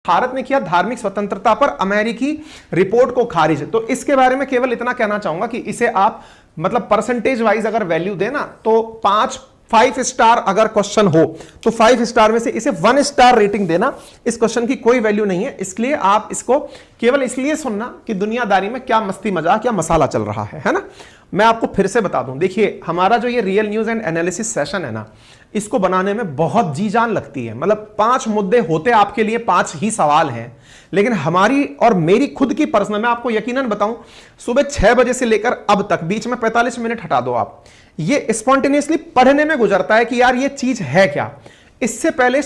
भारत ने किया धार्मिक स्वतंत्रता पर अमेरिकी रिपोर्ट को खारिज। तो इसके बारे में केवल इतना कहना चाहूंगा कि इसे आप मतलब परसेंटेज वाइज अगर वैल्यू देना तो 5 स्टार अगर क्वेश्चन हो तो 5 स्टार में से इसे 1 स्टार रेटिंग देना। इस क्वेश्चन की कोई वैल्यू नहीं है, इसलिए आप इसको केवल इसलिए सुनना कि दुनियादारी में क्या मस्ती मजाक या मसाला चल रहा है ना। मैं आपको फिर से बता दूं, देखिए हमारा जो ये real news and analysis session है ना, इसको बनाने में बहुत जी जान लगती है। मतलब 5 मुद्दे होते आपके लिए 5 ही सवाल हैं, लेकिन हमारी और मेरी खुद की पर्सनल, मैं आपको यकीनन बताऊं, सुबह 6 बजे से लेकर अब तक बीच में 45 मिनट हटा दो आप, ये स्पॉन्टेनियसली पढ़ने में गुजरता है कि यार ये चीज है क्या। इससे पहले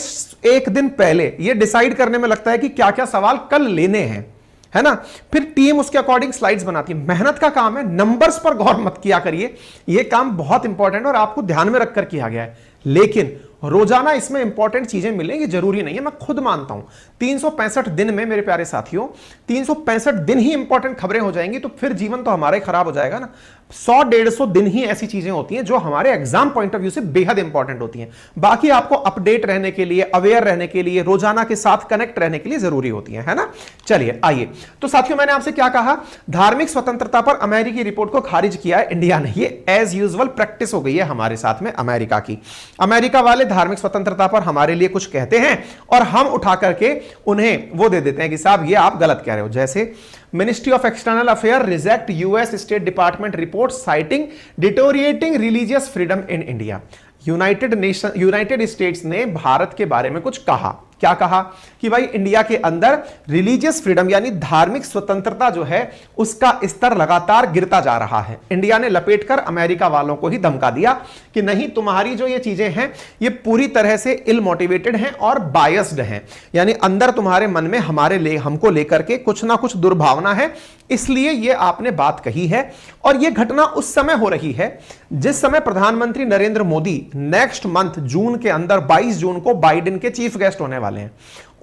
एक दिन पहले ये डिसाइड करने में लगता है कि क्या क्या सवाल कल लेने हैं, है ना। फिर टीम उसके अकॉर्डिंग स्लाइड्स बनाती है। मेहनत का काम है, नंबर्स पर गौर मत किया करिए, यह काम बहुत इंपॉर्टेंट और आपको ध्यान में रखकर किया गया है। लेकिन रोजाना इसमें इंपॉर्टेंट चीजें मिलेंगी जरूरी नहीं है, मैं खुद मानता हूं 365 दिन में मेरे प्यारे साथियों 365 दिन ही इंपॉर्टेंट खबरें हो जाएंगी तो फिर जीवन तो हमारा ही खराब हो जाएगा ना। 100-150 दिन ही ऐसी चीजें होती हैं जो हमारे एग्जाम पॉइंट ऑफ व्यू से बेहद इंपॉर्टेंट होती हैं। बाकी आपको अपडेट रहने के लिए, अवेयर रहने के लिए, रोजाना के साथ कनेक्ट रहने के लिए जरूरी होती है ना। चलिए आइए, तो साथियों मैंने आपसे क्या कहा, धार्मिक स्वतंत्रता पर अमेरिकी रिपोर्ट को खारिज किया है इंडिया ने। ये एज यूजुअल प्रैक्टिस हो गई है हमारे साथ में अमेरिका की। अमेरिका वाले धार्मिक स्वतंत्रता पर हमारे लिए कुछ कहते हैं और हम उठा करके उन्हें वो दे देते हैं कि साहब ये आप गलत कह रहे हो। जैसे ministry of external affair reject US state department report citing deteriorating religious freedom in India. United States ने भारत के बारे में कुछ कहा। क्या कहा कि भाई इंडिया के अंदर रिलीजियस फ्रीडम यानी धार्मिक स्वतंत्रता जो है उसका स्तर लगातार गिरता जा रहा है। इंडिया ने लपेटकर अमेरिका वालों को ही धमका दिया कि नहीं, तुम्हारी जो ये चीजें हैं ये पूरी तरह से इल मोटिवेटेड हैं और बायस्ड हैं, यानी अंदर तुम्हारे मन में हमको लेकर के कुछ ना कुछ दुर्भावना है, इसलिए ये आपने बात कही है। और ये घटना उस समय हो रही है जिस समय प्रधानमंत्री नरेंद्र मोदी नेक्स्ट मंथ जून के अंदर 22 जून को बाइडेन के चीफ गेस्ट होने वाले हैं।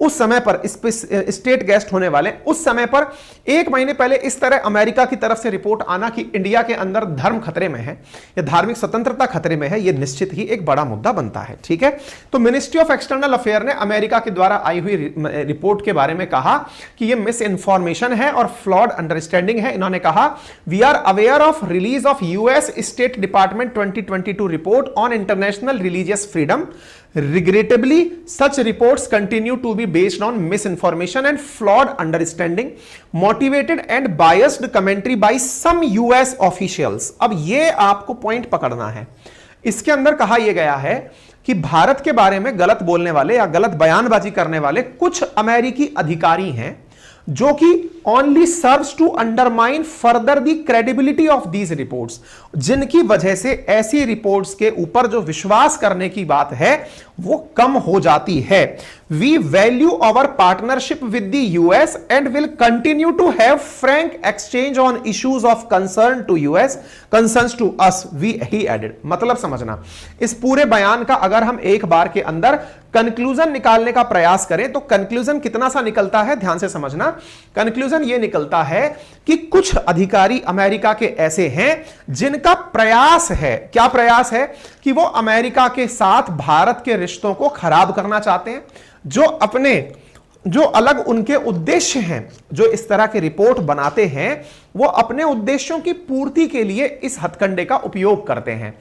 उस समय पर स्टेट गेस्ट होने वाले, उस समय पर 1 महीने पहले इस तरह अमेरिका की तरफ से रिपोर्ट आना कि इंडिया के अंदर धर्म खतरे में है या धार्मिक स्वतंत्रता खतरे में है, यह निश्चित ही एक बड़ा मुद्दा बनता है। ठीक है, तो मिनिस्ट्री ऑफ एक्सटर्नल अफेयर ने अमेरिका के द्वारा आई हुई रिपोर्ट के बारे में कहा कि यह मिस इंफॉर्मेशन है और फ्लॉड अंडरस्टैंडिंग है। इन्होंने कहा we are aware of release of US state department 2022 report on international religious freedom. Regrettably, such reports continue to be based on misinformation and flawed understanding, motivated and biased commentary by some US officials। अब ये आपको point पकड़ना है। इसके अंदर कहा यह गया है कि भारत के बारे में गलत बोलने वाले या गलत बयानबाजी करने वाले कुछ अमेरिकी अधिकारी हैं जो कि only serves to undermine further the credibility of these reports, जिनकी वजह से ऐसी रिपोर्ट्स के ऊपर जो विश्वास करने की बात है वो कम हो जाती है। We value our partnership with the US and will continue to have frank exchange on issues of concern to US concerns to us, we he added. मतलब समझना, इस पूरे बयान का अगर हम एक बार के अंदर कंक्लूजन निकालने का प्रयास करें तो कंक्लूजन कितना सा निकलता है, ध्यान से समझना। कंक्लूजन यह निकलता है कि कुछ अधिकारी अमेरिका के ऐसे हैं जिनका प्रयास है, क्या प्रयास है, कि वो अमेरिका के साथ भारत के रिश्तों को खराब करना चाहते हैं, जो अलग उनके उद्देश्य हैं, जो इस तरह के रिपोर्ट बनाते हैं वो अपने उद्देश्यों की पूर्ति के लिए इस हथकंडे का उपयोग करते हैं।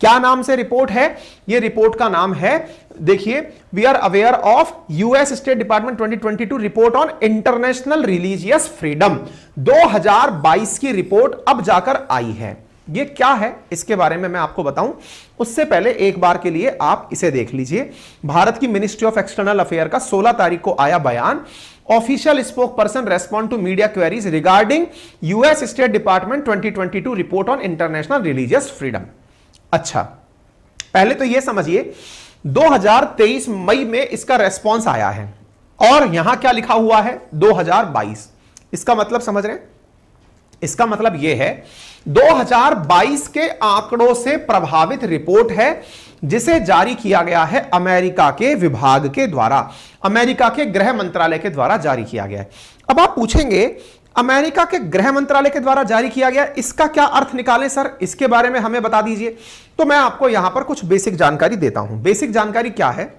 क्या नाम से रिपोर्ट है, ये रिपोर्ट का नाम है, देखिए, we are aware of US state department 2022 report on international religious freedom. 2022 की रिपोर्ट अब जाकर आई है। ये क्या है इसके बारे में मैं आपको बताऊं, उससे पहले एक बार के लिए आप इसे देख लीजिए। भारत की मिनिस्ट्री ऑफ एक्सटर्नल अफेयर का 16 तारीख को आया बयान, official spokesperson respond to media queries regarding US state department 2022 report on international religious freedom. अच्छा, पहले तो यह समझिए 2023 मई में इसका रेस्पॉन्स आया है और यहां क्या लिखा हुआ है 2022। इसका मतलब समझ रहे हैं, इसका मतलब यह है 2022 के आंकड़ों से प्रभावित रिपोर्ट है जिसे जारी किया गया है अमेरिका के विभाग के द्वारा, अमेरिका के गृह मंत्रालय के द्वारा जारी किया गया है। अब आप पूछेंगे अमेरिका के गृह मंत्रालय के द्वारा जारी किया गया, इसका क्या अर्थ निकालें सर, इसके बारे में हमें बता दीजिए। तो मैं आपको यहां पर कुछ बेसिक जानकारी देता हूं। बेसिक जानकारी क्या है,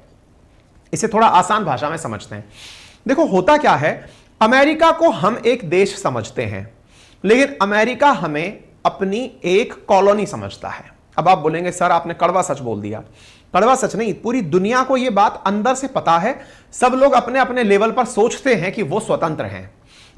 इसे थोड़ा आसान भाषा में समझते हैं। देखो होता क्या है, अमेरिका को हम एक देश समझते हैं, लेकिन अमेरिका हमें अपनी एक कॉलोनी समझता है। अब आप बोलेंगे सर आपने कड़वा सच बोल दिया। कड़वा सच नहीं, पूरी दुनिया को यह बात अंदर से पता है। सब लोग अपने अपने लेवल पर सोचते हैं कि वो स्वतंत्र हैं।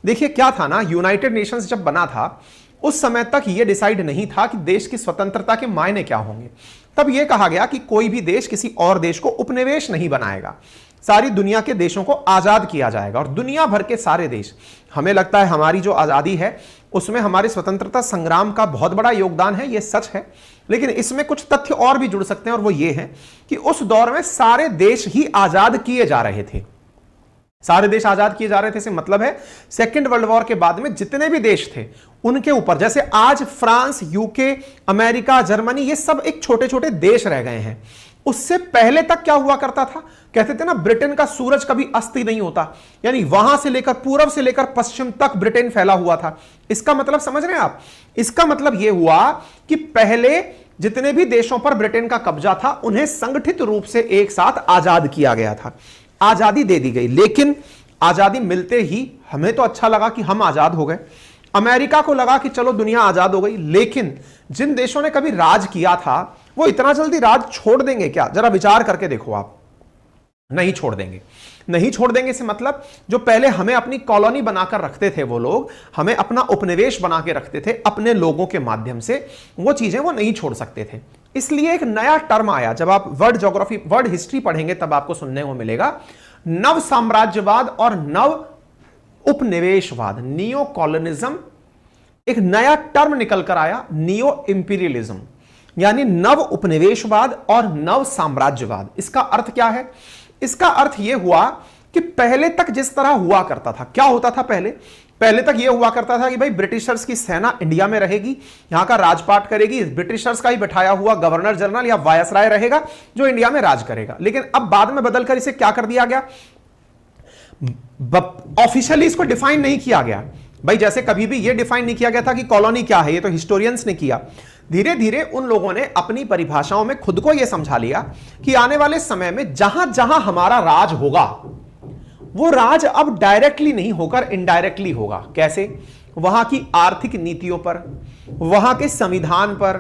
देखिए क्या था ना, यूनाइटेड नेशंस जब बना था उस समय तक यह डिसाइड नहीं था कि देश की स्वतंत्रता के मायने क्या होंगे। तब यह कहा गया कि कोई भी देश किसी और देश को उपनिवेश नहीं बनाएगा, सारी दुनिया के देशों को आजाद किया जाएगा। और दुनिया भर के सारे देश, हमें लगता है हमारी जो आजादी है उसमें हमारे स्वतंत्रता संग्राम का बहुत बड़ा योगदान है, यह सच है। लेकिन इसमें कुछ तथ्य और भी जुड़ सकते हैं, और वो ये है कि उस दौर में सारे देश ही आजाद किए जा रहे थे। सारे देश आजाद किए जा रहे थे से मतलब है सेकेंड वर्ल्ड वॉर के बाद में जितने भी देश थे उनके ऊपर, जैसे आज फ्रांस, यूके, अमेरिका, जर्मनी, ये सब एक छोटे छोटे देश रह गए हैं। उससे पहले तक क्या हुआ करता था, कहते थे ना ब्रिटेन का सूरज कभी अस्त ही नहीं होता, यानी वहां से लेकर पूर्व से लेकर पश्चिम तक ब्रिटेन फैला हुआ था। इसका मतलब समझ रहे हैं आप, इसका मतलब यह हुआ कि पहले जितने भी देशों पर ब्रिटेन का कब्जा था उन्हें संगठित रूप से एक साथ आजाद किया गया था, आजादी दे दी गई। लेकिन आजादी मिलते ही हमें तो अच्छा लगा कि हम आजाद हो गए, अमेरिका को लगा कि चलो दुनिया आजाद हो गई। लेकिन जिन देशों ने कभी राज किया था वो इतना जल्दी राज छोड़ देंगे क्या? जरा विचार करके देखो आप, नहीं छोड़ देंगे। नहीं छोड़ देंगे से मतलब जो पहले हमें अपनी कॉलोनी बनाकर रखते थे वो लोग, हमें अपना उपनिवेश बना के रखते थे अपने लोगों के माध्यम से, वो चीजें वो नहीं छोड़ सकते थे। इसलिए एक नया टर्म आया, जब आप वर्ल्ड ज्योग्राफी, वर्ल्ड हिस्ट्री पढ़ेंगे तब आपको सुनने को मिलेगा, नव साम्राज्यवाद और नव उपनिवेशवाद, नियो कॉलोनिज्म। एक नया टर्म निकल कर आया, नियो इंपीरियलिज्म, यानी नव उपनिवेशवाद और नव साम्राज्यवाद। इसका अर्थ क्या है? इसका अर्थ यह हुआ कि पहले तक जिस तरह हुआ करता था, क्या होता था पहले तक यह हुआ करता था कि भाई ब्रिटिशर्स की सेना इंडिया में रहेगी, यहां का राजपाट करेगी, ब्रिटिशर्स का ही बैठाया हुआ गवर्नर जनरल या वायसराय रहेगा जो इंडिया में राज करेगा। लेकिन अब बाद में बदलकर इसे क्या कर दिया गया, ऑफिशियली इसको डिफाइन नहीं किया गया। भाई जैसे कभी भी यह डिफाइन नहीं किया गया था कि कॉलोनी क्या है, ये तो हिस्टोरियंस ने किया। धीरे धीरे उन लोगों ने अपनी परिभाषाओं में खुद को यह समझा लिया कि आने वाले समय में जहां जहां हमारा राज होगा वो राज अब डायरेक्टली नहीं होकर इनडायरेक्टली होगा। कैसे? वहां की आर्थिक नीतियों पर, वहां के संविधान पर,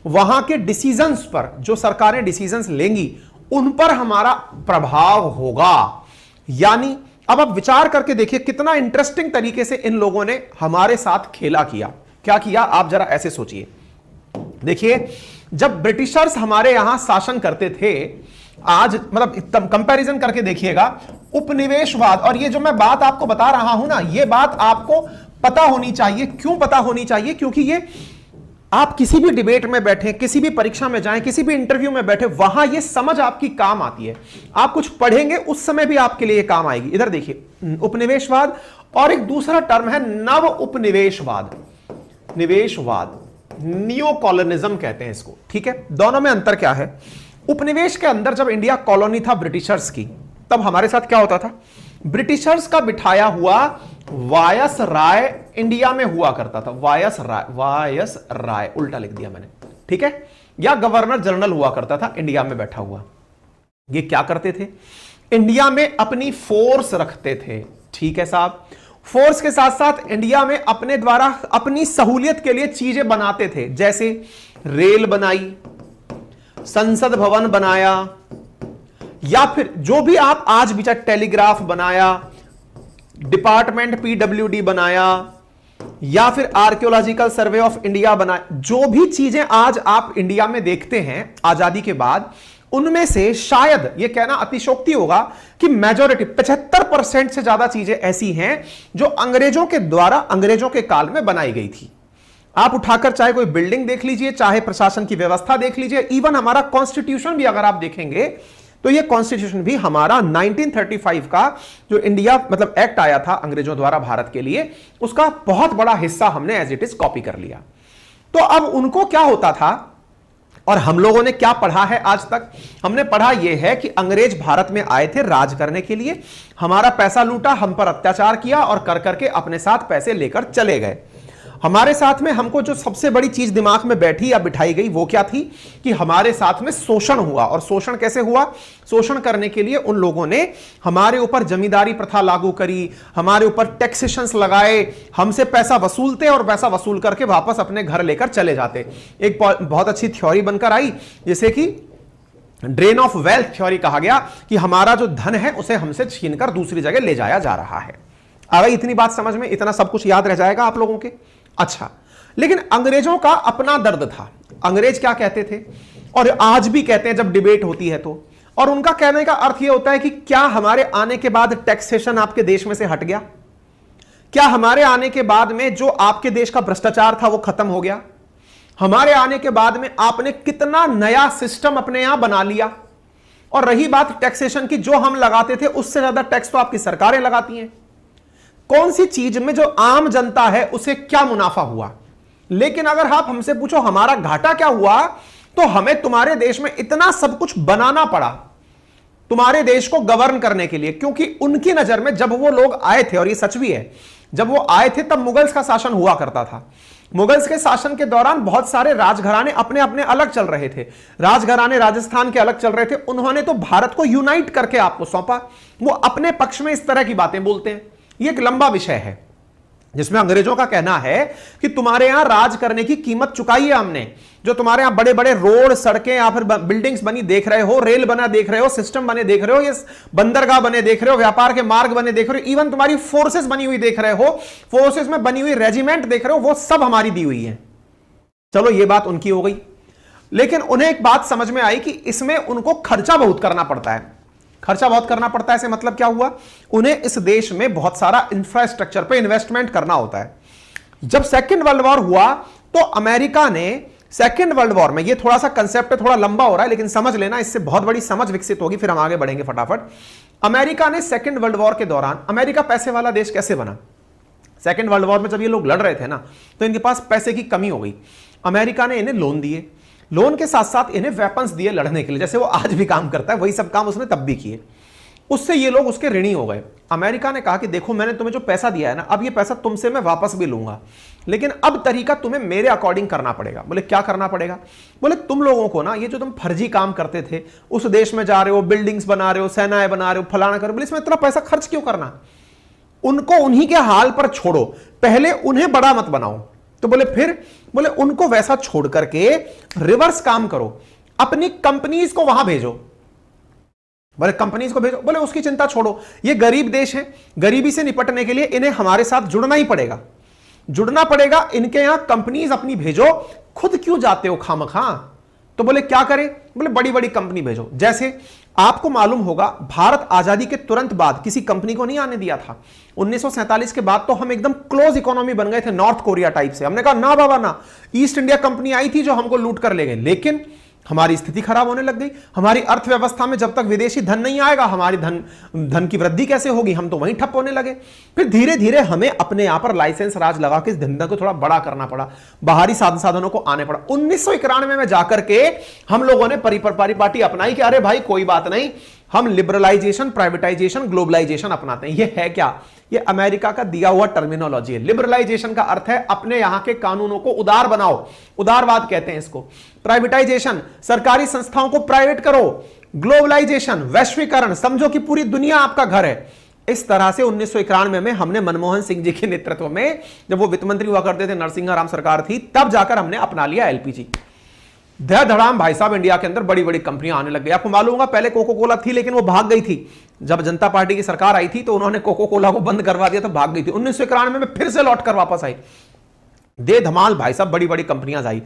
वहां के डिसीजंस पर, जो सरकारें डिसीजंस लेंगी उन पर हमारा प्रभाव होगा। यानी अब आप विचार करके देखिए कितना इंटरेस्टिंग तरीके से इन लोगों ने हमारे साथ खेला किया। क्या किया आप जरा ऐसे सोचिए। देखिए जब ब्रिटिशर्स हमारे यहां शासन करते थे, आज मतलब कंपैरिजन करके देखिएगा, उपनिवेशवाद, और ये जो मैं बात आपको बता रहा हूं ना, ये बात आपको पता होनी चाहिए। क्यों पता होनी चाहिए? क्योंकि ये आप किसी भी डिबेट में बैठे, किसी भी परीक्षा में जाएं, किसी भी इंटरव्यू में बैठे, वहां ये समझ आपकी काम आती है। आप कुछ पढ़ेंगे उस समय भी आपके लिए काम आएगी। इधर देखिए, उपनिवेशवाद और एक दूसरा टर्म है नव उपनिवेशवाद, निवेशवाद, नियो कॉलोनिज्म कहते हैं इसको। ठीक है, दोनों में अंतर क्या है? उपनिवेश के अंदर जब इंडिया कॉलोनी था ब्रिटिशर्स की, तब हमारे साथ क्या होता था, ब्रिटिशर्स का बिठाया हुआ वायसराय इंडिया में हुआ करता था। वायसराय उल्टा लिख दिया मैंने, ठीक है, या गवर्नर जनरल हुआ करता था इंडिया में बैठा हुआ। ये क्या करते थे? इंडिया में अपनी फोर्स रखते थे। ठीक है साहब, फोर्स के साथ साथ इंडिया में अपने द्वारा अपनी सहूलियत के लिए चीजें बनाते थे, जैसे रेल बनाई, संसद भवन बनाया, या फिर जो भी आप आज भी चाहे टेलीग्राफ बनाया, डिपार्टमेंट पीडब्ल्यूडी बनाया, या फिर आर्कियोलॉजिकल सर्वे ऑफ इंडिया बनाया। जो भी चीजें आज आप इंडिया में देखते हैं आजादी के बाद, उनमें से शायद यह कहना अतिशोक्ति होगा कि मेजॉरिटी 75% से ज्यादा चीजें ऐसी हैं जो अंग्रेजों के द्वारा अंग्रेजों के काल में बनाई गई थी। आप उठाकर चाहे कोई बिल्डिंग देख लीजिए, चाहे प्रशासन की व्यवस्था देख लीजिए, इवन हमारा कॉन्स्टिट्यूशन भी अगर आप देखेंगे तो यह कॉन्स्टिट्यूशन भी हमारा 1935 का जो इंडिया मतलब एक्ट आया था अंग्रेजों द्वारा भारत के लिए, उसका बहुत बड़ा हिस्सा हमने एज इट इज कॉपी कर लिया। तो अब उनको क्या होता था और हम लोगों ने क्या पढ़ा है आज तक? हमने पढ़ा यह है कि अंग्रेज भारत में आए थे राज करने के लिए, हमारा पैसा लूटा, हम पर अत्याचार किया और कर करके अपने साथ पैसे लेकर चले गए। हमारे साथ में हमको जो सबसे बड़ी चीज दिमाग में बैठी या बिठाई गई वो क्या थी कि हमारे साथ में शोषण हुआ। और शोषण कैसे हुआ? शोषण करने के लिए उन लोगों ने हमारे ऊपर जमींदारी प्रथा लागू करी, हमारे ऊपर टैक्सेशंस लगाए, हमसे पैसा वसूलते और पैसा वसूल करके वापस अपने घर लेकर चले जाते। एक बहुत अच्छी थ्योरी बनकर आई जैसे कि ड्रेन ऑफ वेल्थ थ्योरी कहा गया कि हमारा जो धन है उसे हमसे छीनकर दूसरी जगह ले जाया जा रहा है। आ गई इतनी बात समझ में? इतना सब कुछ याद रह जाएगा आप लोगों के? अच्छा, लेकिन अंग्रेजों का अपना दर्द था। अंग्रेज क्या कहते थे और आज भी कहते हैं जब डिबेट होती है तो, और उनका कहने का अर्थ यह होता है कि क्या हमारे आने के बाद टैक्सेशन आपके देश में से हट गया? क्या हमारे आने के बाद में जो आपके देश का भ्रष्टाचार था वो खत्म हो गया? हमारे आने के बाद में आपने कितना नया सिस्टम अपने यहां बना लिया? और रही बात टैक्सेशन की, जो हम लगाते थे उससे ज्यादा टैक्स तो आपकी सरकारें लगाती हैं। कौन सी चीज में जो आम जनता है उसे क्या मुनाफा हुआ? लेकिन अगर आप हमसे पूछो हमारा घाटा क्या हुआ, तो हमें तुम्हारे देश में इतना सब कुछ बनाना पड़ा तुम्हारे देश को गवर्न करने के लिए, क्योंकि उनकी नजर में जब वो लोग आए थे, और ये सच भी है, जब वो आए थे तब मुगल्स का शासन हुआ करता था। मुगल्स के शासन के दौरान बहुत सारे राजघराने अपने अपने अलग चल रहे थे। राजघराने राजस्थान के अलग चल रहे थे, उन्होंने तो भारत को यूनाइट करके आपको सौंपा। वो अपने पक्ष में इस तरह की बातें बोलते हैं। ये एक लंबा विषय है जिसमें अंग्रेजों का कहना है कि तुम्हारे यहां राज करने की कीमत चुकाई है हमने। जो तुम्हारे यहां बड़े बड़े रोड, सड़कें या फिर बिल्डिंग्स बनी देख रहे हो, रेल बना देख रहे हो, सिस्टम बने देख रहे हो, ये बंदरगाह बने देख रहे हो, व्यापार के मार्ग बने देख रहे हो, इवन तुम्हारी फोर्सेस बनी हुई देख रहे हो, फोर्सेस में बनी हुई रेजिमेंट देख रहे हो, वो सब हमारी दी हुई है। चलो ये बात उनकी हो गई, लेकिन उन्हें एक बात समझ में आई कि इसमें उनको खर्चा बहुत करना पड़ता है। खर्चा बहुत करना पड़ता है से मतलब क्या हुआ? उन्हें इस देश में बहुत सारा इंफ्रास्ट्रक्चर पे इन्वेस्टमेंट करना होता है। जब सेकेंड वर्ल्ड वॉर हुआ तो अमेरिका ने सेकेंड वर्ल्ड वॉर में, ये थोड़ा सा कंसेप्ट थोड़ा लंबा हो रहा है लेकिन समझ लेना, इससे बहुत बड़ी समझ विकसित होगी, फिर हम आगे बढ़ेंगे फटाफट। अमेरिका ने सेकेंड वर्ल्ड वॉर के दौरान, अमेरिका पैसे वाला देश कैसे बना? सेकेंड वर्ल्ड वॉर में जब ये लोग लड़ रहे थे ना, तो इनके पास पैसे की कमी हो गई। अमेरिका ने इन्हें लोन दिए, लोन के साथ साथ इन्हें वेपन्स दिए लड़ने के लिए, जैसे वो आज भी काम करता है वही सब काम उसने तब भी किए। उससे ये लोग उसके ऋणी हो गए। अमेरिका ने कहा कि देखो मैंने तुम्हें जो पैसा दिया है ना, अब ये पैसा तुमसे मैं वापस भी लूंगा, लेकिन अब तरीका तुम्हें मेरे अकॉर्डिंग करना पड़ेगा। बोले क्या करना पड़ेगा? बोले तुम लोगों को ना, ये जो तुम फर्जी काम करते थे, उस देश में जा रहे हो, बिल्डिंग्स बना रहे हो, सेनाएं बना रहे हो, फलाना कर, बोले इसमें इतना पैसा खर्च क्यों करना? उनको उन्हीं के हाल पर छोड़ो, पहले उन्हें बड़ा मत बनाओ। तो बोले फिर? बोले उनको वैसा छोड़ करके रिवर्स काम करो, अपनी कंपनीज को वहां भेजो। बोले कंपनीज को भेजो? बोले उसकी चिंता छोड़ो, ये गरीब देश है, गरीबी से निपटने के लिए इन्हें हमारे साथ जुड़ना ही पड़ेगा, जुड़ना पड़ेगा। इनके यहां कंपनीज अपनी भेजो, खुद क्यों जाते हो खामखा? तो बोले क्या करें? बोले बड़ी बड़ी कंपनी भेजो। जैसे आपको मालूम होगा भारत आजादी के तुरंत बाद किसी कंपनी को नहीं आने दिया था। 1947 के बाद तो हम एकदम क्लोज इकोनॉमी बन गए थे, नॉर्थ कोरिया टाइप से। हमने कहा ना बाबा ना, ईस्ट इंडिया कंपनी आई थी जो हमको लूट कर ले गए, लेकिन हमारी स्थिति खराब होने लग गई। हमारी अर्थव्यवस्था में जब तक विदेशी धन नहीं आएगा, हमारी धन की वृद्धि कैसे होगी? हम तो वहीं ठप होने लगे। फिर धीरे धीरे हमें अपने यहां पर लाइसेंस राज लगा के इस धंधा को थोड़ा बड़ा करना पड़ा, बाहरी साधनों को आने पड़ा। 1991 में जाकर के हम लोगों ने परिपाटी अपनाई कि अरे भाई कोई बात नहीं, हम लिबरलाइजेशन, प्राइवेटाइजेशन, ग्लोबलाइजेशन अपनाते हैं। ये है क्या? ये अमेरिका का दिया हुआ टर्मिनोलॉजी है। लिबरलाइजेशन का अर्थ है अपने यहां के कानूनों को उदार बनाओ, उदारवाद कहते हैं इसको। प्राइवेटाइजेशन, सरकारी संस्थाओं को प्राइवेट करो। ग्लोबलाइजेशन, वैश्वीकरण, समझो कि पूरी दुनिया आपका घर है। इस तरह से 1991 में हमने मनमोहन सिंह जी के नेतृत्व में, जब वो वित्त मंत्री हुआ करते थे, नरसिंह राम सरकार थी, तब जाकर हमने अपना लिया एलपीजी। धड़ाम भाई साहब, इंडिया के अंदर बड़ी बड़ी कंपनियां आने लग गई। आपको मालूम होगा पहले कोको कोला थी, लेकिन वो भाग गई थी। जब जनता पार्टी की सरकार आई थी तो उन्होंने कोको कोला को बंद करवा दिया, तो भाग गई थी। 1991 में फिर से लौट कर वापस आई। दे धमाल भाई साहब, बड़ी बड़ी कंपनियां आई।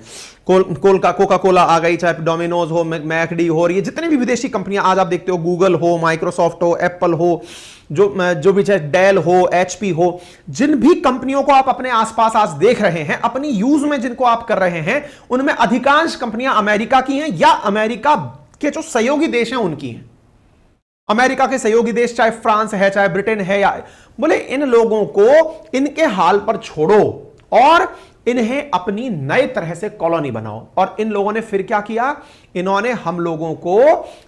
कोका कोला आ गई, चाहे डोमिनोज हो, मैकडी हो, और ये जितनी भी विदेशी कंपनियां आज आप देखते हो, गूगल हो, माइक्रोसॉफ्ट हो, एप्पल हो, जो भी चाहे डेल हो, एचपी हो, जिन भी कंपनियों को आप अपने आसपास आज देख रहे हैं, अपनी यूज में जिनको आप कर रहे हैं, उनमें अधिकांश कंपनियां अमेरिका की हैं या अमेरिका के जो सहयोगी देश हैं उनकी हैं। अमेरिका के सहयोगी देश चाहे फ्रांस है, चाहे ब्रिटेन है, या बोले इन लोगों को इनके हाल पर छोड़ो और इन्हें अपनी नए तरह से कॉलोनी बनाओ। और इन लोगों ने फिर क्या किया? इन्होंने हम लोगों को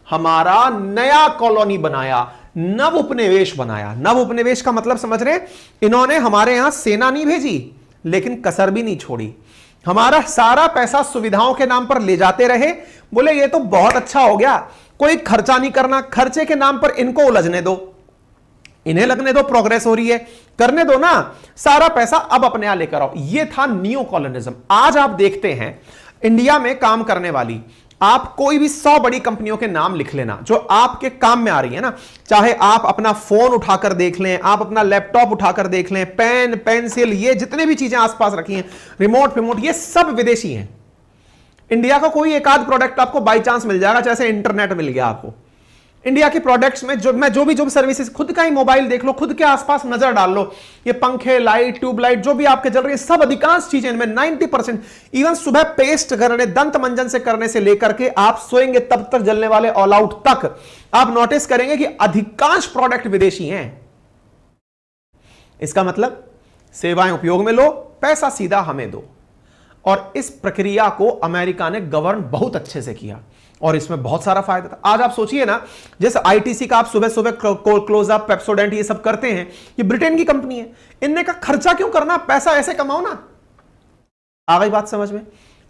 हमारा नया कॉलोनी बनाया, नव उपनिवेश बनाया। नव उपनिवेश का मतलब समझ रहे? इन्होंने हमारे यहां सेना नहीं भेजी, लेकिन कसर भी नहीं छोड़ी। हमारा सारा पैसा सुविधाओं के नाम पर ले जाते रहे। बोले ये तो बहुत अच्छा हो गया, कोई खर्चा नहीं करना, खर्चे के नाम पर इनको उलझने दो, इन्हें लगने दो प्रोग्रेस हो रही है, करने दो ना, सारा पैसा अब अपने यहां लेकर आओ। ये था नियो कॉलोनिज्म। आज आप देखते हैं इंडिया में काम करने वाली, आप कोई भी 100 बड़ी कंपनियों के नाम लिख लेना जो आपके काम में आ रही है ना, चाहे आप अपना फोन उठाकर देख लें, आप अपना लैपटॉप उठाकर देख लें, पेन पेंसिल, ये जितने भी चीजें आसपास रखी हैं, रिमोट, ये सब विदेशी हैं। इंडिया का कोई एक आध प्रोडक्ट आपको बाई चांस मिल जाएगा, जैसे इंटरनेट मिल गया आपको। इंडिया के प्रोडक्ट्स में जो भी सर्विसेज, खुद का ही मोबाइल देख लो, खुद के आसपास नजर डाल लो, ये पंखे, लाइट, ट्यूबलाइट जो भी आपके जल रही है, सब अधिकांश चीजें इनमें 90%, इवन सुबह पेस्ट करने, दंत मंजन से करने से लेकर के आप सोएंगे तब तक जलने वाले ऑल आउट तक, आप नोटिस करेंगे कि अधिकांश प्रोडक्ट विदेशी हैं। इसका मतलब सेवाएं उपयोग में लो, पैसा सीधा हमें दो। और इस प्रक्रिया को अमेरिका ने गवर्न बहुत अच्छे से किया और इसमें बहुत सारा फायदा था। आज आप सोचिए ना, जैसे आईटीसी का आप सुबह सुबह क्लोजअप, पेप्सोडेंट ये सब करते हैं, ये ब्रिटेन की कंपनी है, इनने का खर्चा क्यों करना, पैसा ऐसे कमाओ ना। आ गई बात समझ में।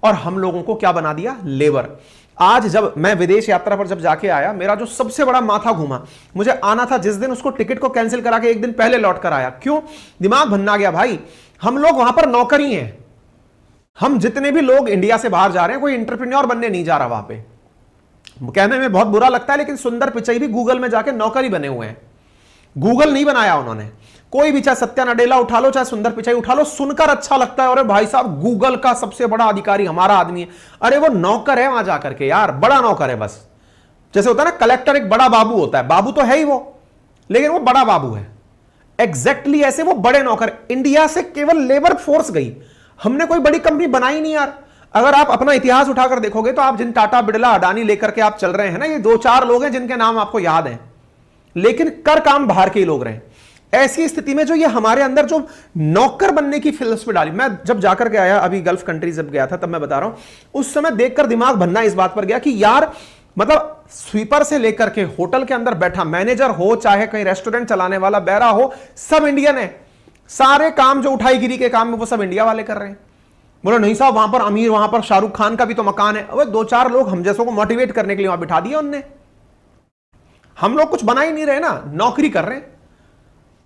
और हम लोगों को क्या बना दिया, लेबर। आज जब मैं विदेश यात्रा पर जब जाके आया, मेरा जो सबसे बड़ा माथा घूमा, मुझे आना था जिस दिन, उसको टिकट को कैंसिल करा के एक दिन पहले लौट कर आया। क्यों, दिमाग भन्ना गया भाई, हम लोग वहां पर नौकरी हैं। हम जितने भी लोग इंडिया से बाहर जा रहे हैं, कोई एंटरप्रेन्योर बनने नहीं जा रहा वहां पे। कहने में बहुत बुरा लगता है, लेकिन सुंदर पिचाई भी गूगल में जाके नौकरी बने हुए हैं। गूगल नहीं बनाया उन्होंने, कोई भी, चाहे सत्या नडेला उठा लो, चाहे सुंदर पिचाई उठा लो, सुनकर अच्छा लगता है, अरे भाई साहब गूगल का सबसे बड़ा अधिकारी हमारा आदमी है। अरे वो नौकर है वहां जाकर के यार, बड़ा नौकर है बस। जैसे होता है ना कलेक्टर एक बड़ा बाबू होता है, बाबू तो है ही वो, लेकिन वो बड़ा बाबू है। एग्जैक्टली ऐसे वो बड़े नौकर। इंडिया से केवल लेबर फोर्स गई, हमने कोई बड़ी कंपनी बनाई नहीं यार। अगर आप अपना इतिहास उठाकर देखोगे तो आप जिन टाटा, बिरला, अडानी लेकर के आप चल रहे हैं ना, ये 2-4 लोग हैं जिनके नाम आपको याद हैं, लेकिन कर काम बाहर के ही लोग रहे। ऐसी स्थिति में जो ये हमारे अंदर जो नौकर बनने की फिलसफी डाली, मैं जब जाकर के आया, अभी गल्फ कंट्रीज जब गया था, तब मैं बता रहा हूं, उस समय देखकर दिमाग भन्ना इस बात पर गया कि यार, मतलब स्वीपर से लेकर के होटल के अंदर बैठा मैनेजर हो, चाहे कहीं रेस्टोरेंट चलाने वाला बैरा हो, सब इंडियन है। सारे काम जो उठाईगिरी के काम में वो सब इंडिया वाले कर रहे हैं। बोलो नहीं साहब, वहां पर अमीर, वहां पर शाहरुख खान का भी तो मकान है। अब 2-4 लोग हम जैसों को मोटिवेट करने के लिए वहां बिठा दिया उनने। हम लोग कुछ बना ही नहीं रहे ना, नौकरी कर रहे हैं।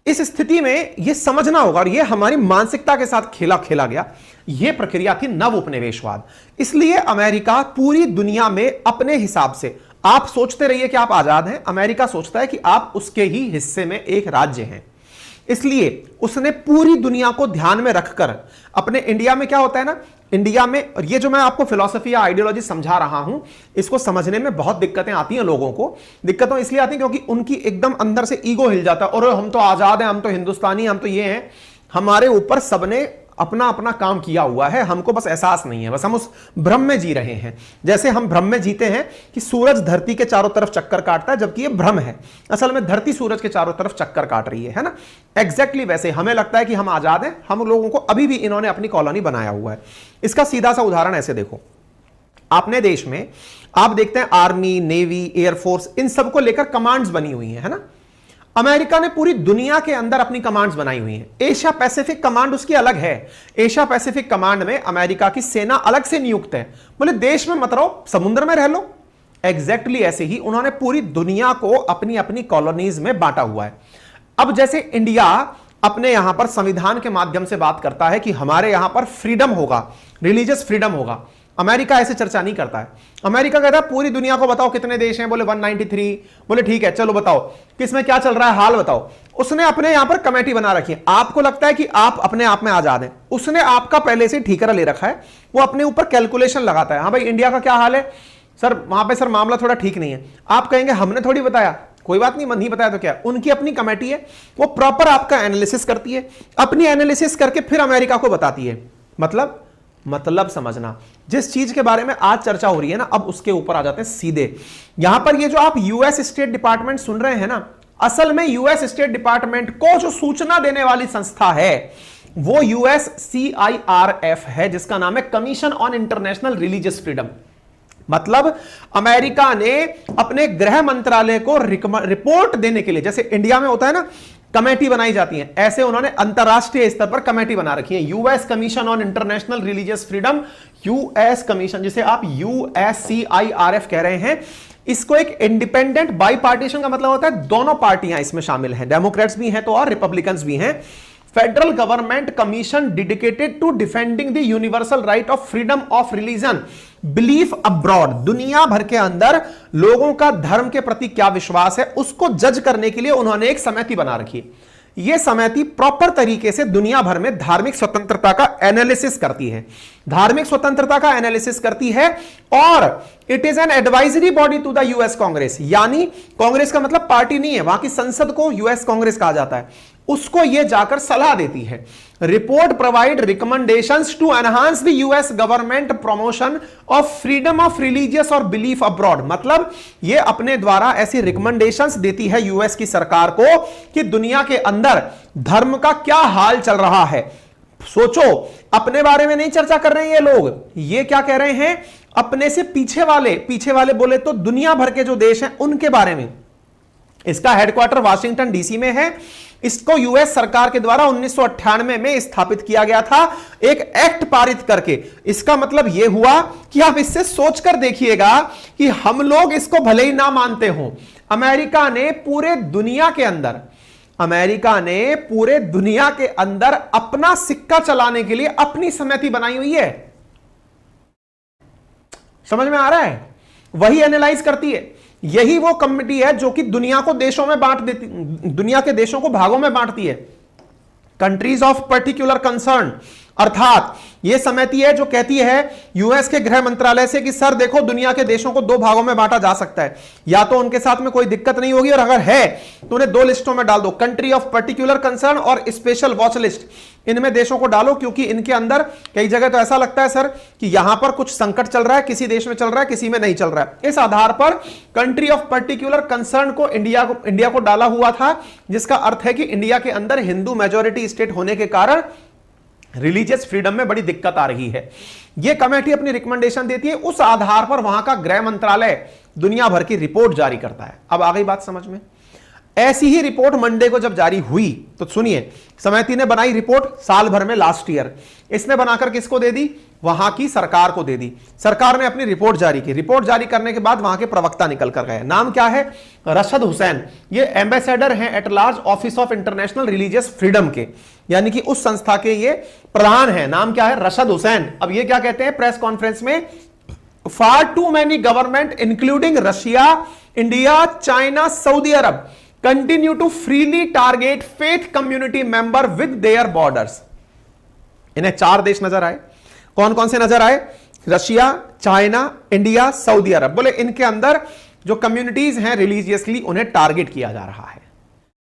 इस स्थिति में यह समझना होगा, और यह हमारी मानसिकता के साथ खेला गया। यह प्रक्रिया थी नव उपनिवेशवाद। इसलिए अमेरिका पूरी दुनिया में अपने हिसाब से, आप सोचते रहिए कि आप आजाद हैं, अमेरिका सोचता है कि आप उसके ही हिस्से में एक राज्य हैं। इसलिए उसने पूरी दुनिया को ध्यान में रखकर, अपने इंडिया में क्या होता है ना, इंडिया में, और ये जो मैं आपको फिलॉसफी या आइडियोलॉजी समझा रहा हूं, इसको समझने में बहुत दिक्कतें आती हैं लोगों को। दिक्कतें इसलिए आती हैं क्योंकि उनकी एकदम अंदर से ईगो हिल जाता है, और हम तो आजाद हैं, हम तो हिंदुस्तानी, हम तो ये हैं। हमारे ऊपर सबने अपना अपना काम किया हुआ है, हमको बस एहसास नहीं है, बस हम उस भ्रम में जी रहे हैं। जैसे हम भ्रम में जीते हैं कि सूरज धरती के चारों तरफ चक्कर काटता है, जबकि ये भ्रम है, असल में धरती सूरज के चारों तरफ चक्कर काट रही है ना। एग्जैक्टली वैसे हमें लगता है कि हम आजाद हैं, हम लोगों को अभी भी इन्होंने अपनी कॉलोनी बनाया हुआ है। इसका सीधा सा उदाहरण ऐसे देखो, अपने देश में आप देखते हैं आर्मी, नेवी, एयरफोर्स, इन सबको लेकर कमांड्स बनी हुई है ना। अमेरिका ने पूरी दुनिया के अंदर अपनी कमांड्स बनाई हुई हैं। एशिया पैसिफिक कमांड उसकी अलग है। एशिया पैसिफिक कमांड में अमेरिका की सेना अलग से नियुक्त है। बोले देश में मत रहो, समुद्र में रह लो। एग्जैक्टली ऐसे ही उन्होंने पूरी दुनिया को अपनी अपनी कॉलोनीज में बांटा हुआ है। अब जैसे इंडिया अपने यहां पर संविधान के माध्यम से बात करता है कि हमारे यहां पर फ्रीडम होगा, रिलीजियस फ्रीडम होगा, अमेरिका ऐसे चर्चा नहीं करता है। अमेरिका कहता है पूरी दुनिया को बताओ कितने देश हैं, बोले 193। बोले ठीक है, चलो बताओ किसमें क्या चल रहा है, हाल बताओ। उसने अपने यहां पर कमेटी बना रखी है। आपको लगता है कि आप अपने आप में आजाद हैं, उसने आपका पहले से ठीकरा ले रखा है, वो अपने ऊपर कैलकुलेशन लगाता है। हाँ भाई इंडिया का क्या हाल है सर, वहां पे सर मामला थोड़ा ठीक नहीं है। आप कहेंगे हमने थोड़ी बताया, कोई बात नहीं, नहीं बताया तो क्या, उनकी अपनी कमेटी है, वो प्रॉपर आपका एनालिसिस करती है, अपनी एनालिसिस करके फिर अमेरिका को बताती है। मतलब समझना, जिस चीज के बारे में आज चर्चा हो रही है ना, अब उसके ऊपर आ जाते हैं सीधे। यहां पर ये जो आप यूएस स्टेट डिपार्टमेंट सुन रहे हैं ना, असल में यूएस स्टेट डिपार्टमेंट को जो सूचना देने वाली संस्था है वो USCIRF है, जिसका नाम है commission on international religious freedom. मतलब अमेरिका ने अपने गृह मंत्रालय को रिपोर्ट देने के लिए, जैसे इंडिया में होता है ना कमेटी बनाई जाती है। ऐसे उन्होंने अंतरराष्ट्रीय स्तर पर कमेटी बना रखी है, US commission on international religious freedom, US commission, जिसे आप यूएससीआईआरएफ कह रहे हैं। इसको एक इंडिपेंडेंट बाई पार्टीशन का मतलब होता है दोनों पार्टियां इसमें शामिल हैं, डेमोक्रेट्स भी हैं तो और रिपब्लिकन्स भी हैं। Federal government commission dedicated to defending the universal right of freedom of religion belief abroad, दुनिया भर के अंदर लोगों का धर्म के प्रति क्या विश्वास है उसको जज करने के लिए उन्होंने एक समिति बना रखी। यह समिति प्रॉपर तरीके से दुनिया भर में धार्मिक स्वतंत्रता का एनालिसिस करती है, धार्मिक स्वतंत्रता का एनालिसिस करती है, और it is an advisory body to the US Congress, यानी कांग्रेस का मतलब पार्टी नहीं है, वहां की संसद को यूएस कांग्रेस कहा जाता है, उसको यह जाकर सलाह देती है। Report provide recommendations to enhance the US government promotion of freedom of religious और बिलीफ अब्रॉड, मतलब यह अपने द्वारा ऐसी रिकमेंडेशंस देती है यूएस की सरकार को कि दुनिया के अंदर धर्म का क्या हाल चल रहा है। सोचो, अपने बारे में नहीं चर्चा कर रहे हैं ये लोग, ये क्या कह रहे हैं, अपने से पीछे वाले बोले तो दुनिया भर के जो देश हैं उनके बारे में। इसका हेडक्वार्टर वाशिंगटन डीसी में है। इसको यूएस सरकार के द्वारा 1998 में स्थापित किया गया था, एक एक्ट पारित करके। इसका मतलब यह हुआ कि आप इससे सोचकर देखिएगा कि हम लोग इसको भले ही ना मानते हो, अमेरिका ने पूरे दुनिया के अंदर अपना सिक्का चलाने के लिए अपनी समिति बनाई हुई है। समझ में आ रहा है? वही एनालाइज करती है। यही वो कमिटी है जो कि दुनिया को देशों में बांट देती, दुनिया के देशों को भागों में बांटती है, कंट्रीज ऑफ पर्टिकुलर कंसर्न। अर्थात यह समिति है जो कहती है यूएस के गृह मंत्रालय से कि सर देखो, दुनिया के देशों को दो भागों में बांटा जा सकता है, या तो उनके साथ में कोई दिक्कत नहीं होगी, और अगर है तो उन्हें दो लिस्टों में डाल दो, कंट्री ऑफ पर्टिकुलर कंसर्न और स्पेशल वॉच लिस्ट। इनमें देशों को डालो, क्योंकि इनके अंदर कई जगह तो ऐसा लगता है सर कि यहां पर कुछ संकट चल रहा है, किसी देश में चल रहा है, किसी में नहीं चल रहा है। इस आधार पर कंट्री ऑफ पर्टिकुलर कंसर्न को इंडिया को डाला हुआ था, जिसका अर्थ है कि इंडिया के अंदर हिंदू मेजॉरिटी स्टेट होने के कारण रिलीजियस फ्रीडम में बड़ी दिक्कत आ रही है। यह कमेटी अपनी रिकमेंडेशन देती है, उस आधार पर वहां का गृह मंत्रालय दुनिया भर की रिपोर्ट जारी करता है। अब आ गई बात समझ में। ऐसी ही रिपोर्ट मंडे को जब जारी हुई तो सुनिए, समिति ने बनाई रिपोर्ट साल भर में लास्ट ईयर। इसने बनाकर किसको दे दी? वहां की सरकार को दे दी। सरकार ने अपनी रिपोर्ट जारी की। रिपोर्ट जारी करने के बाद वहां के प्रवक्ता निकल कर गए। नाम क्या है? रशद हुसैन। ये एम्बेसडर हैं at large office of international religious freedom के, यानी कि उस संस्था के ये प्रधान है। नाम क्या है? रशद हुसैन। अब ये क्या कहते हैं प्रेस कॉन्फ्रेंस में? Far too many government including Russia, India, China, Saudi Arab continue to freely target faith community member with their borders। इन्हें चार देश नजर आए। कौन कौन से नजर आए? रशिया, चाइना, इंडिया, सऊदी अरब। बोले इनके अंदर जो कम्युनिटीज हैं रिलीजियसली, उन्हें टारगेट किया जा रहा है।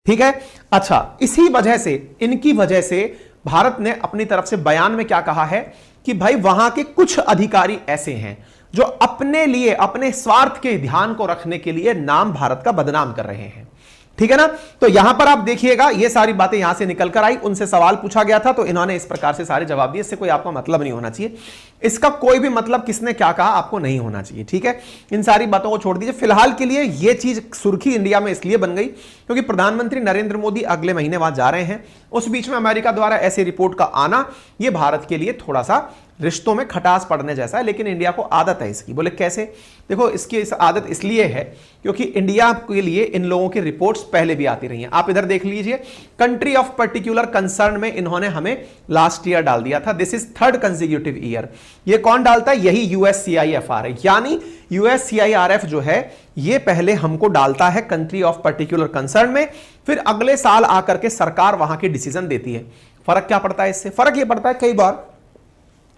ठीक है, अच्छा, इसी वजह से, इनकी वजह से भारत ने अपनी तरफ से बयान में क्या कहा है कि भाई वहां के कुछ अधिकारी ऐसे हैं जो अपने लिए, अपने स्वार्थ के ध्यान को रखने के लिए नाम भारत का बदनाम कर रहे हैं। ठीक है ना? तो यहां पर आप देखिएगा, ये सारी बातें यहां से निकल कर आई। उनसे सवाल पूछा गया था तो इन्होंने इस प्रकार से सारे जवाब दिए। इससे कोई आपका मतलब नहीं होना चाहिए, इसका कोई भी मतलब किसने क्या कहा आपको नहीं होना चाहिए। ठीक है, इन सारी बातों को छोड़ दीजिए। फिलहाल के लिए यह चीज सुर्खी इंडिया में इसलिए बन गई क्योंकि प्रधानमंत्री नरेंद्र मोदी अगले महीने वहां जा रहे हैं। उस बीच में अमेरिका द्वारा ऐसी रिपोर्ट का आना, यह भारत के लिए थोड़ा सा रिश्तों में खटास पड़ने जैसा है, लेकिन इंडिया को आदत है इसकी। बोले कैसे? देखो, इसकी इस आदत इसलिए है क्योंकि इंडिया के लिए इन लोगों की रिपोर्ट्स पहले भी आती रही हैं। आप इधर देख लीजिए, कंट्री ऑफ पर्टिकुलर कंसर्न में इन्होंने हमें लास्ट ईयर डाल दिया था। This is third consecutive year. ये कौन डालता है? यही यूएससीआईएफआर है, यानी यूएससीआईआरएफ जो है ये पहले हमको डालता है कंट्री ऑफ पर्टिकुलर कंसर्न में, फिर अगले साल आकर के सरकार वहां के डिसीजन देती है। फर्क क्या पड़ता है इससे? फर्क ये पड़ता है कई बार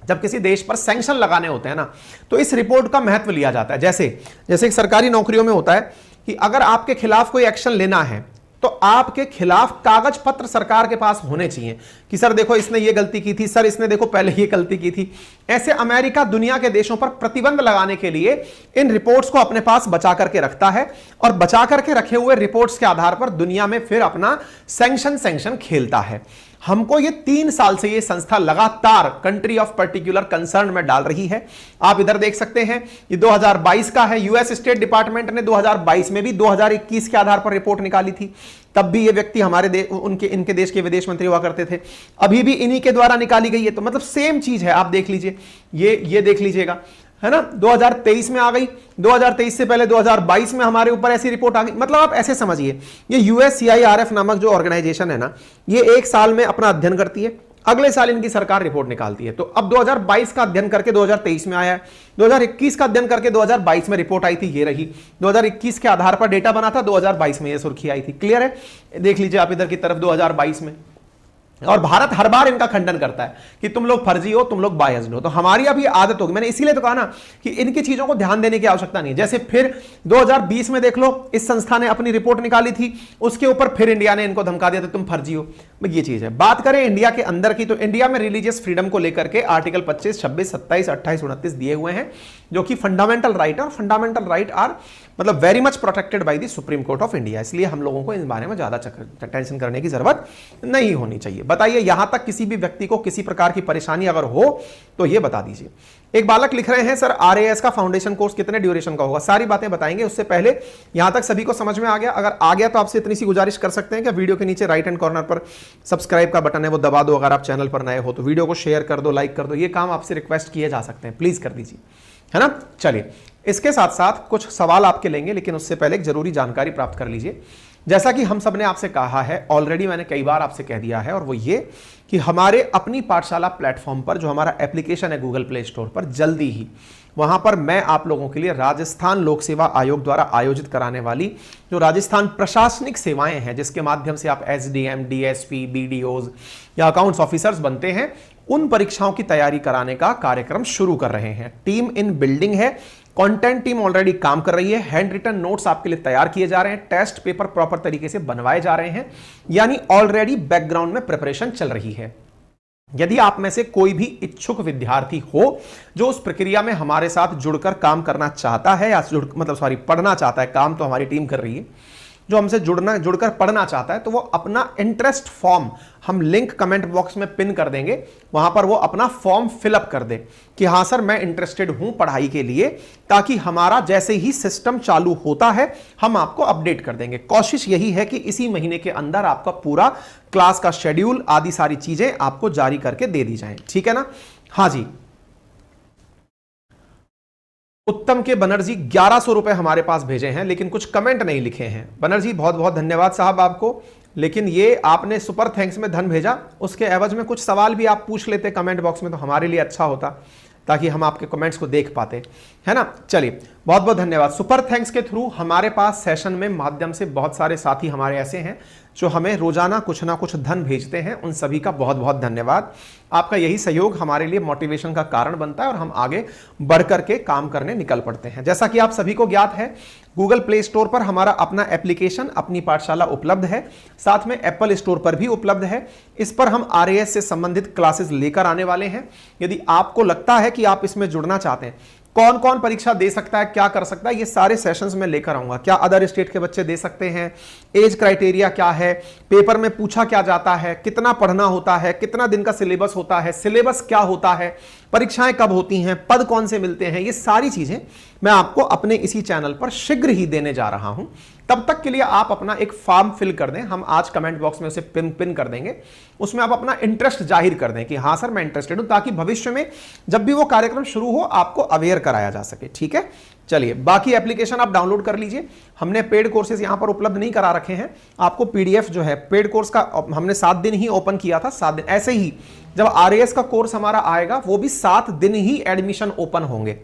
जब किसी देश पर सैंक्शन लगाने होते हैं ना, तो इस रिपोर्ट का महत्व लिया जाता है। जैसे सरकारी नौकरियों में होता है कि अगर आपके खिलाफ कोई एक्शन लेना है तो आपके खिलाफ कागज पत्र सरकार के पास होने चाहिए कि सर देखो इसने ये गलती की थी, सर इसने देखो पहले ये गलती की थी। ऐसे अमेरिका दुनिया के देशों पर प्रतिबंध लगाने के लिए इन रिपोर्ट्स को अपने पास बचा करके रखता है, और बचा करके रखे हुए रिपोर्ट्स के आधार पर दुनिया में फिर अपना सैंक्शन खेलता है। हमको ये 3 साल से ये संस्था लगातार कंट्री ऑफ पर्टिकुलर कंसर्न में डाल रही है। आप इधर देख सकते हैं, ये 2022 का है। यूएस स्टेट डिपार्टमेंट ने 2022 में भी 2021 के आधार पर रिपोर्ट निकाली थी। तब भी ये व्यक्ति हमारे इनके देश के विदेश मंत्री हुआ करते थे, अभी भी इन्हीं के द्वारा निकाली गई है। तो मतलब सेम चीज है, आप देख लीजिए, ये देख लीजिएगा, है ना, 2023 में आ गई, 2023 से पहले 2022 में हमारे ऊपर ऐसी रिपोर्ट आ गई। मतलब आप ऐसे समझिए, ये USCIRF नामक जो ऑर्गेनाइजेशन है ना, ये एक साल में अपना अध्ययन करती है, अगले साल इनकी सरकार रिपोर्ट निकालती है। तो अब 2022 का अध्ययन करके 2023 में आया है, 2021 का अध्ययन करके 2022 में रिपोर्ट आई थी, ये रही, 2021 के आधार पर डेटा बना था, 2022 में ये सुर्खी आई थी। क्लियर है, देख लीजिए आप इधर की तरफ 2022 में। और भारत हर बार इनका खंडन करता है कि तुम लोग फर्जी हो, तुम लोग बायस्ड हो। तो हमारी अब ये आदत होगी, मैंने इसीलिए तो कहा ना कि इनकी चीजों को ध्यान देने की आवश्यकता नहीं है। जैसे फिर 2020 में देख लो, इस संस्था ने अपनी रिपोर्ट निकाली थी, उसके ऊपर फिर इंडिया ने इनको धमका दिया था तुम फर्जी हो। ये चीज है। बात करें इंडिया के अंदर की, तो इंडिया में रिलीजियस फ्रीडम को लेकर के आर्टिकल 25, 26, 27, 28, 29 दिए हुए हैं, जो कि फंडामेंटल राइट है, और फंडामेंटल राइट आर मतलब very much protected by the supreme court of India. इसलिए हम लोगों को इस बारे में ज्यादा टेंशन करने की जरूरत नहीं होनी चाहिए। बताइए, यहां तक किसी भी व्यक्ति को किसी प्रकार की परेशानी अगर हो तो ये बता दीजिए। एक बालक लिख रहे हैं, सर RAS का फाउंडेशन कोर्स कितने ड्यूरेशन का होगा? सारी बातें बताएंगे। उससे पहले यहां तक सभी को समझ में आ गया? अगर आ गया तो आपसे इतनी सी गुजारिश कर सकते हैं कि वीडियो के नीचे राइट हैंड कॉर्नर पर सब्सक्राइब का बटन है, वो दबा दो। अगर आप चैनल पर नए हो तो वीडियो को शेयर कर दो, लाइक कर दो। ये काम आपसे रिक्वेस्ट किए जा सकते हैं, प्लीज कर दीजिए, है ना। चलिए, इसके साथ साथ कुछ सवाल आपके लेंगे, लेकिन उससे पहले एक जरूरी जानकारी प्राप्त कर लीजिए। जैसा कि हम सब ने आपसे कहा है, ऑलरेडी मैंने कई बार आपसे कह दिया है, और वो ये कि हमारे अपनी पाठशाला प्लेटफॉर्म पर जो हमारा एप्लीकेशन है गूगल प्ले स्टोर पर, जल्दी ही वहां पर मैं आप लोगों के लिए राजस्थान लोक सेवा आयोग द्वारा आयोजित कराने वाली जो राजस्थान प्रशासनिक सेवाएं हैं, जिसके माध्यम से आप SDM, DSP, BDOs या अकाउंट्स ऑफिसर्स बनते हैं, उन परीक्षाओं की तैयारी कराने का कार्यक्रम शुरू कर रहे हैं। टीम इन बिल्डिंग है, कंटेंट टीम ऑलरेडी काम कर रही है, हैंड रिटन नोट्स आपके लिए तैयार किए जा रहे हैं, टेस्ट पेपर प्रॉपर तरीके से बनवाए जा रहे हैं, यानी ऑलरेडी बैकग्राउंड में प्रिपरेशन चल रही है। यदि आप में से कोई भी इच्छुक विद्यार्थी हो जो उस प्रक्रिया में हमारे साथ जुड़कर काम करना चाहता है, या पढ़ना चाहता है, काम तो हमारी टीम कर रही है, जो हमसे जुड़कर पढ़ना चाहता है, तो वो अपना इंटरेस्ट फॉर्म हम लिंक कमेंट बॉक्स में पिन कर देंगे, वहां पर वो अपना फॉर्म फिलअप कर दे कि हां सर मैं इंटरेस्टेड हूं पढ़ाई के लिए, ताकि हमारा जैसे ही सिस्टम चालू होता है हम आपको अपडेट कर देंगे। कोशिश यही है कि इसी महीने के अंदर आपका पूरा क्लास का शेड्यूल आदि सारी चीजें आपको जारी करके दे दी जाए, ठीक है ना। हाँ जी, उत्तम के बनर्जी 1100 रुपए हमारे पास भेजे हैं, लेकिन कुछ कमेंट नहीं लिखे हैं। बनर्जी बहुत बहुत धन्यवाद साहब आपको, लेकिन ये आपने सुपर थैंक्स में धन भेजा, उसके एवज में कुछ सवाल भी आप पूछ लेते कमेंट बॉक्स में तो हमारे लिए अच्छा होता, ताकि हम आपके कमेंट्स को देख पाते, है ना। चलिए, बहुत बहुत धन्यवाद। सुपर थैंक्स के थ्रू हमारे पास सेशन में माध्यम से बहुत सारे साथी हमारे ऐसे हैं जो हमें रोजाना कुछ ना कुछ धन भेजते हैं, उन सभी का बहुत बहुत धन्यवाद। आपका यही सहयोग हमारे लिए मोटिवेशन का कारण बनता है और हम आगे बढ़ करके काम करने निकल पड़ते हैं। जैसा कि आप सभी को ज्ञात है, गूगल प्ले स्टोर पर हमारा अपना एप्लीकेशन अपनी पाठशाला उपलब्ध है, साथ में एप्पल स्टोर पर भी उपलब्ध है। इस पर हम RAS से संबंधित क्लासेस लेकर आने वाले हैं। यदि आपको लगता है कि आप इसमें जुड़ना चाहते हैं, कौन कौन परीक्षा दे सकता है, क्या कर सकता है, ये सारे सेशंस में लेकर आऊंगा। क्या अदर स्टेट के बच्चे दे सकते हैं, एज क्राइटेरिया क्या है, पेपर में पूछा क्या जाता है, कितना पढ़ना होता है, कितना दिन का सिलेबस होता है, सिलेबस क्या होता है, परीक्षाएं कब होती हैं, पद कौन से मिलते हैं, ये सारी चीजें मैं आपको अपने इसी चैनल पर शीघ्र ही देने जा रहा हूं। तब तक के लिए आप अपना एक फॉर्म फिल कर दें, हम आज कमेंट बॉक्स में उसे पिन कर देंगे, उसमें आप अपना इंटरेस्ट जाहिर कर दें कि हां सर मैं इंटरेस्टेड हूं, ताकि भविष्य में जब भी वो कार्यक्रम शुरू हो आपको अवेयर कराया जा सके, ठीक है। चलिए, बाकी एप्लीकेशन आप डाउनलोड कर लीजिए। हमने पेड कोर्सेज यहां पर उपलब्ध नहीं करा रखे हैं, आपको PDF जो है पेड कोर्स का हमने 7 दिन ही ओपन किया था, 7 दिन। ऐसे ही जब RAS का कोर्स हमारा आएगा वो भी 7 दिन ही एडमिशन ओपन होंगे।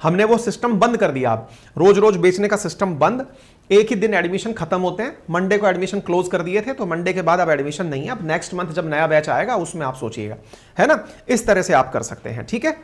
हमने वो सिस्टम बंद कर दिया, अब रोज रोज बेचने का सिस्टम बंद, एक ही दिन एडमिशन खत्म होते हैं। मंडे को एडमिशन क्लोज कर दिए थे, तो मंडे के बाद अब एडमिशन नहीं है। अब नेक्स्ट मंथ जब नया बैच आएगा उसमें आप सोचिएगा, है ना। इस तरह से आप कर सकते हैं, ठीक है।